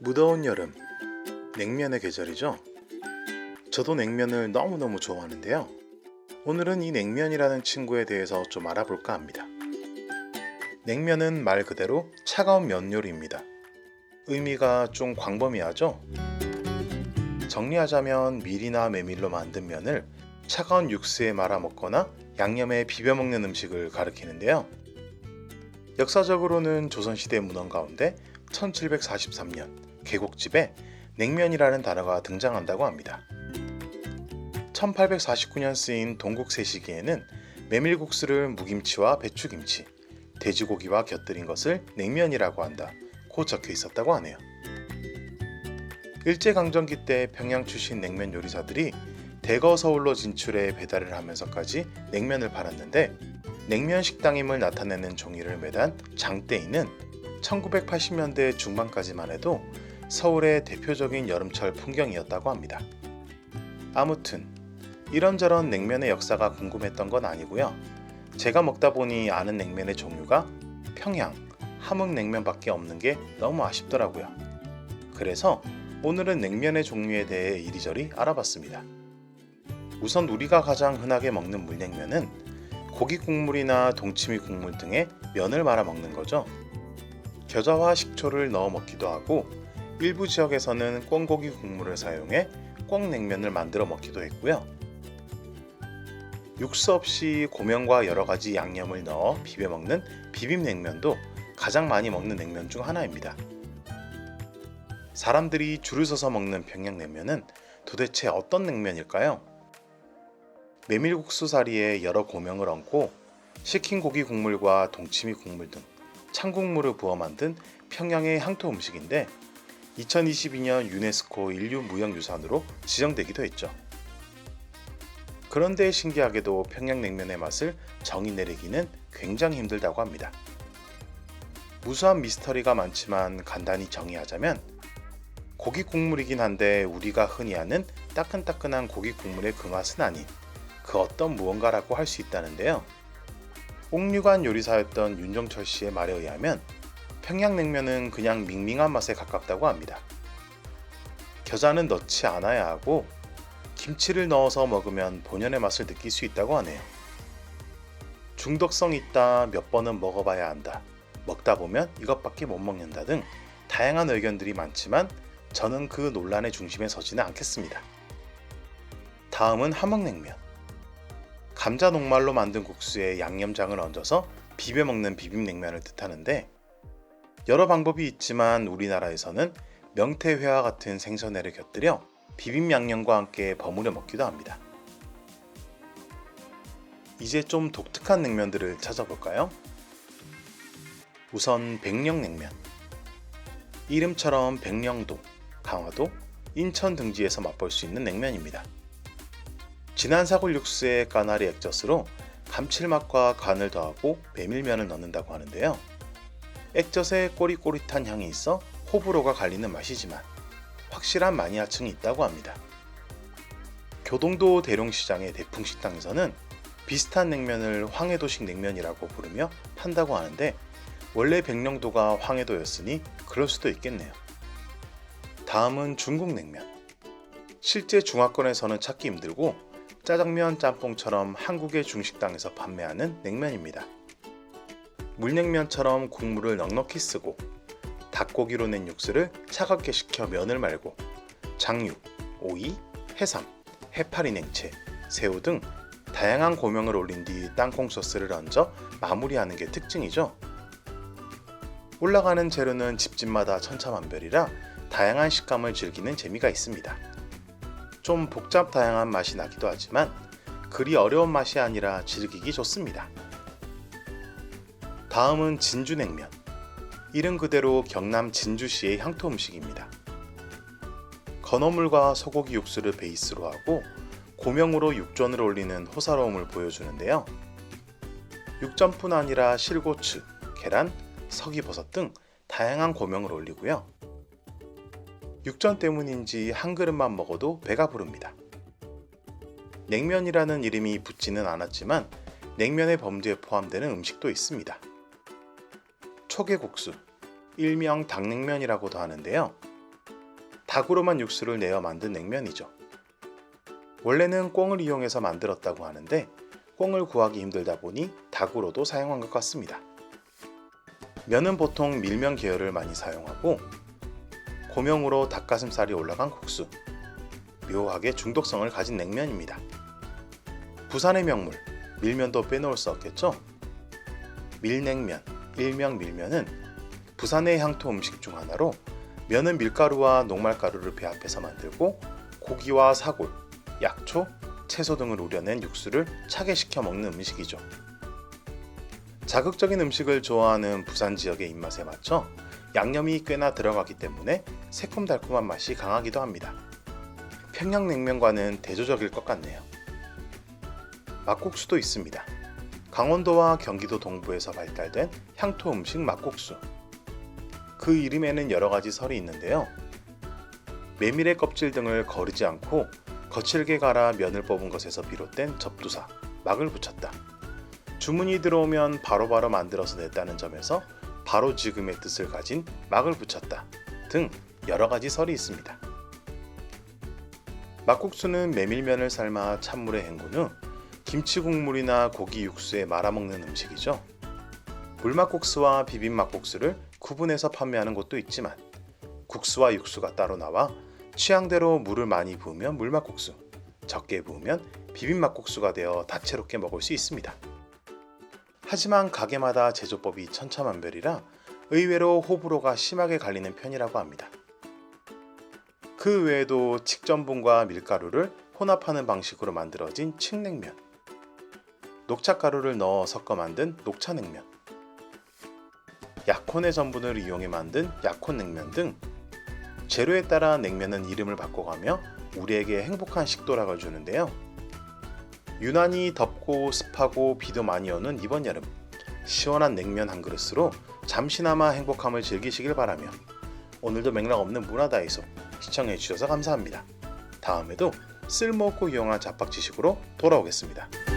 무더운 여름, 냉면의 계절이죠. 저도 냉면을 너무너무 좋아하는데요. 오늘은 이 냉면이라는 친구에 대해서 좀 알아볼까 합니다. 냉면은 말 그대로 차가운 면 요리입니다. 의미가 좀 광범위하죠? 정리하자면 밀이나 메밀로 만든 면을 차가운 육수에 말아 먹거나 양념에 비벼 먹는 음식을 가리키는데요. 역사적으로는 조선시대 문헌 가운데 1743년 계곡집에 냉면이라는 단어가 등장한다고 합니다. 1849년 쓰인 동국세시기에는 메밀국수를 무김치와 배추김치, 돼지고기와 곁들인 것을 냉면이라고 한다고 적혀 있었다고 하네요. 일제강점기 때 평양 출신 냉면 요리사들이 대거 서울로 진출해 배달을 하면서까지 냉면을 팔았는데, 냉면 식당임을 나타내는 종이를 매단 장대인은 1980년대 중반까지만 해도 서울의 대표적인 여름철 풍경이었다고 합니다. 아무튼 이런저런 냉면의 역사가 궁금했던 건 아니고요. 제가 먹다 보니 아는 냉면의 종류가 평양, 함흥냉면밖에 없는 게 너무 아쉽더라고요. 그래서 오늘은 냉면의 종류에 대해 이리저리 알아봤습니다. 우선 우리가 가장 흔하게 먹는 물냉면은 고기 국물이나 동치미 국물 등의 면을 말아 먹는 거죠. 겨자와 식초를 넣어 먹기도 하고, 일부 지역에서는 꿩고기 국물을 사용해 꿩냉면을 만들어 먹기도 했고요. 육수 없이 고명과 여러 가지 양념을 넣어 비벼 먹는 비빔냉면도 가장 많이 먹는 냉면 중 하나입니다. 사람들이 줄을 서서 먹는 평양냉면은 도대체 어떤 냉면일까요? 메밀국수 사리에 여러 고명을 얹고 식힌 고기 국물과 동치미 국물 등 찬국물을 부어 만든 평양의 향토 음식인데, 2022년 유네스코 인류무형유산으로 지정되기도 했죠. 그런데 신기하게도 평양냉면의 맛을 정의 내리기는 굉장히 힘들다고 합니다. 무수한 미스터리가 많지만 간단히 정의하자면, 고기 국물이긴 한데 우리가 흔히 아는 따끈따끈한 고기 국물의 그 맛은 아닌 그 어떤 무언가라고 할 수 있다는데요. 옥류관 요리사였던 윤종철 씨의 말에 의하면 평양냉면은 그냥 밍밍한 맛에 가깝다고 합니다. 겨자는 넣지 않아야 하고 김치를 넣어서 먹으면 본연의 맛을 느낄 수 있다고 하네요. 중독성 있다, 몇 번은 먹어봐야 한다, 먹다 보면 이것밖에 못 먹는다 등 다양한 의견들이 많지만 저는 그 논란의 중심에 서지는 않겠습니다. 다음은 함흥냉면. 감자 녹말로 만든 국수에 양념장을 얹어서 비벼 먹는 비빔냉면을 뜻하는데, 여러 방법이 있지만 우리나라에서는 명태회와 같은 생선회를 곁들여 비빔 양념과 함께 버무려 먹기도 합니다. 이제 좀 독특한 냉면들을 찾아볼까요? 우선 백령냉면. 이름처럼 백령도, 강화도, 인천 등지에서 맛볼 수 있는 냉면입니다. 진한 사골 육수에 까나리 액젓으로 감칠맛과 간을 더하고 메밀면을 넣는다고 하는데요. 액젓에 꼬릿꼬릿한 향이 있어 호불호가 갈리는 맛이지만 확실한 마니아층이 있다고 합니다. 교동도 대룡시장의 대풍식당에서는 비슷한 냉면을 황해도식 냉면이라고 부르며 판다고 하는데, 원래 백령도가 황해도였으니 그럴 수도 있겠네요. 다음은 중국냉면. 실제 중화권에서는 찾기 힘들고 짜장면, 짬뽕처럼 한국의 중식당에서 판매하는 냉면입니다. 물냉면처럼 국물을 넉넉히 쓰고 닭고기로 낸 육수를 차갑게 식혀 면을 말고 장육, 오이, 해삼, 해파리 냉채, 새우 등 다양한 고명을 올린 뒤 땅콩 소스를 얹어 마무리하는 게 특징이죠. 올라가는 재료는 집집마다 천차만별이라 다양한 식감을 즐기는 재미가 있습니다. 좀 복잡 다양한 맛이 나기도 하지만 그리 어려운 맛이 아니라 즐기기 좋습니다. 다음은 진주냉면. 이름 그대로 경남 진주시의 향토 음식입니다. 건어물과 소고기 육수를 베이스로 하고 고명으로 육전을 올리는 호사로움을 보여주는데요. 육전뿐 아니라 실고추, 계란, 서기버섯 등 다양한 고명을 올리고요. 육전 때문인지 한 그릇만 먹어도 배가 부릅니다. 냉면이라는 이름이 붙지는 않았지만 냉면의 범주에 포함되는 음식도 있습니다. 초계국수, 일명 닭냉면이라고도 하는데요. 닭으로만 육수를 내어 만든 냉면이죠. 원래는 꿩을 이용해서 만들었다고 하는데 꿩을 구하기 힘들다 보니 닭으로도 사용한 것 같습니다. 면은 보통 밀면 계열을 많이 사용하고 고명으로 닭가슴살이 올라간 국수, 묘하게 중독성을 가진 냉면입니다. 부산의 명물, 밀면도 빼놓을 수 없겠죠? 밀냉면, 일명 밀면은 부산의 향토 음식 중 하나로 면은 밀가루와 녹말가루를 배합해서 만들고 고기와 사골, 약초, 채소 등을 우려낸 육수를 차게 식혀 먹는 음식이죠. 자극적인 음식을 좋아하는 부산 지역의 입맛에 맞춰 양념이 꽤나 들어가기 때문에 새콤달콤한 맛이 강하기도 합니다. 평양냉면과는 대조적일 것 같네요. 막국수도 있습니다. 강원도와 경기도 동부에서 발달된 향토 음식 막국수. 그 이름에는 여러 가지 설이 있는데요. 메밀의 껍질 등을 거르지 않고 거칠게 갈아 면을 뽑은 것에서 비롯된 접두사, 막을 붙였다. 주문이 들어오면 바로바로 만들어서 냈다는 점에서 바로 지금의 뜻을 가진 막을 붙였다 등 여러 가지 설이 있습니다. 막국수는 메밀면을 삶아 찬물에 헹군 후 김치 국물이나 고기 육수에 말아먹는 음식이죠. 물막국수와 비빔막국수를 구분해서 판매하는 곳도 있지만 국수와 육수가 따로 나와 취향대로 물을 많이 부으면 물막국수, 적게 부으면 비빔막국수가 되어 다채롭게 먹을 수 있습니다. 하지만 가게마다 제조법이 천차만별이라 의외로 호불호가 심하게 갈리는 편이라고 합니다. 그 외에도 칡전분과 밀가루를 혼합하는 방식으로 만들어진 칡냉면, 녹차가루를 넣어 섞어 만든 녹차냉면, 약혼의 전분을 이용해 만든 약혼냉면 등 재료에 따라 냉면은 이름을 바꿔가며 우리에게 행복한 식도락을 주는데요. 유난히 덥고 습하고 비도 많이 오는 이번 여름, 시원한 냉면 한 그릇으로 잠시나마 행복함을 즐기시길 바라며 오늘도 맥락 없는 문화다이소 시청해주셔서 감사합니다. 다음에도 쓸모없고 유용한 잡박 지식으로 돌아오겠습니다.